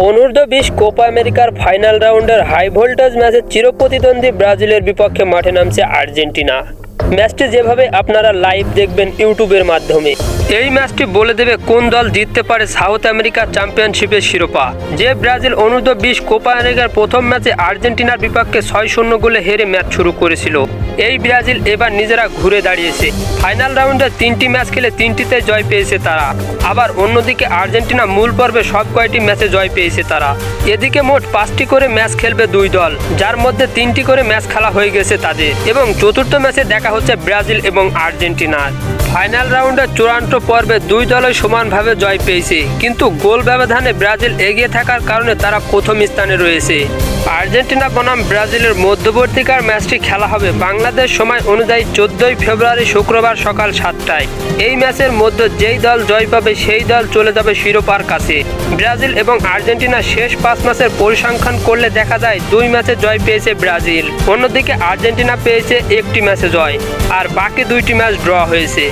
অনূর্ধ্ব-20 Copa আমেরিকার final রাউন্ডের high voltage ম্যাচে চিরপ্রতিদ্বন্দ্বী ব্রাজিলের বিপক্ষে মাঠে নামছে আর্জেন্টিনা। ম্যাচটি যেভাবে আপনারা লাইভ দেখবেন ইউটিউবের মাধ্যমে, এই ম্যাচটি বলে দেবে কোন দল জিততে পারে সাউথ আমেরিকা চ্যাম্পিয়নশিপের শিরোপা। যে ব্রাজিল অনূর্ধ্ব-20 কোপা আমেরিকার প্রথম ম্যাচে আর্জেন্টিনার বিপক্ষে 6-0 গোলে হেরে ম্যাচ শুরু করেছিল, এই ব্রাজিল এবার নিজেরা ঘুরে দাঁড়িয়েছে। ফাইনাল রাউন্ডে 3টি ম্যাচ খেলে 3টিতে জয় পেয়েছে তারা। আবার অন্যদিকে আর্জেন্টিনা মূল পর্বে সব কয়টি ম্যাচে জয় পেয়েছে তারা। এদিকে মোট 5টি করে ম্যাচ খেলবে দুই দল, যার মধ্যে 3টি করে ম্যাচ খেলা হয়ে গেছে তাদের, এবং চতুর্থ ম্যাচে দেখা হচ্ছে ব্রাজিল এবং আর্জেন্টিনার। ফাইনাল রাউন্ডের চূড়ান্ত পর্বে দুই দলই সমানভাবে জয় পেয়েছে, কিন্তু গোল ব্যবধানে ব্রাজিল এগিয়ে থাকার কারণে তারা প্রথম স্থানে রয়েছে। আর্জেন্টিনা বনাম ব্রাজিলের মধ্যবর্তীকার ম্যাচটি খেলা হবে বাংলাদেশ সময় অনুযায়ী 14ই ফেব্রুয়ারি শুক্রবার সকাল 7টায়। এই ম্যাচের মধ্যে যেই দল জয় পাবে সেই দল চলে যাবে শিরোপার কাছে। ব্রাজিল এবং আর্জেন্টিনা শেষ 5 ম্যাচের পরিসংখ্যান করলে দেখা যায় 2 ম্যাচে জয় পেয়েছে ব্রাজিল, অন্যদিকে আর্জেন্টিনা পেয়েছে 1টি ম্যাচে জয়, আর বাকি 2টি ম্যাচ ড্র হয়েছে।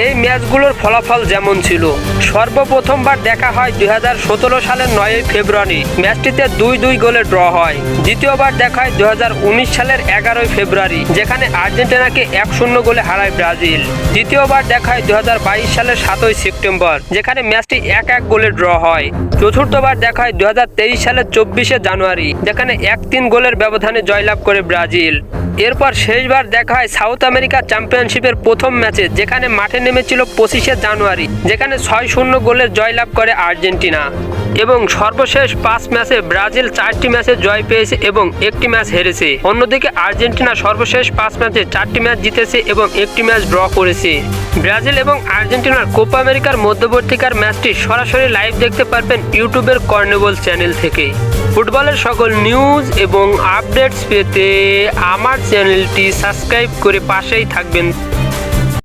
এই ম্যাচগুলোর ফলাফল যেমন ছিল, সর্বপ্রথমবার দেখা হয় 2017 সালের 9ই ফেব্রুয়ারি, ম্যাচটিতে 2-2 গোলে ড্র হয়। দ্বিতীয়বার দেখা হয় 2019 সালের 11ই ফেব্রুয়ারি, যেখানে আর্জেন্টিনাকে 1-0 গোলে হারায় ব্রাজিল। তৃতীয়বার দেখা হয় 2022 সালের 7ই সেপ্টেম্বর, যেখানে ম্যাচটি 1-1 গোলে ড্র হয়। চতুর্থবার দেখা হয় 2023 সালের 24শে জানুয়ারি, যেখানে 1-3 গোলের ব্যবধানে জয়লাভ করে ব্রাজিল। এরপর শেষবার দেখা হয় সাউথ আমেরিকা চ্যাম্পিয়নশিপের প্রথম ম্যাচে, যেখানে মাঠে নেমেছিল 25শে জানুয়ারি, যেখানে 6-0 গোলের জয়লাভ করে আর্জেন্টিনা। এবং সর্বশেষ 5 ম্যাচে ব্রাজিল 4টি ম্যাচে জয় পেয়েছে এবং 1টি ম্যাচ হেরেছে। অন্যদিকে আর্জেন্টিনা সর্বশেষ 5 ম্যাচে 4টি ম্যাচ জিতেছে এবং 1টি ম্যাচ ড্র করেছে। ব্রাজিল এবং আর্জেন্টিনার কোপা আমেরিকার মধ্যবর্তীকার ম্যাচটি সরাসরি লাইভ দেখতে পারবেন ইউটিউবের কর্নেবল চ্যানেল থেকে। ফুটবলের সকল নিউজ এবং আপডেটস পেতে আমার চ্যানেলটি সাবস্ক্রাইব করে পাশেই থাকবেন।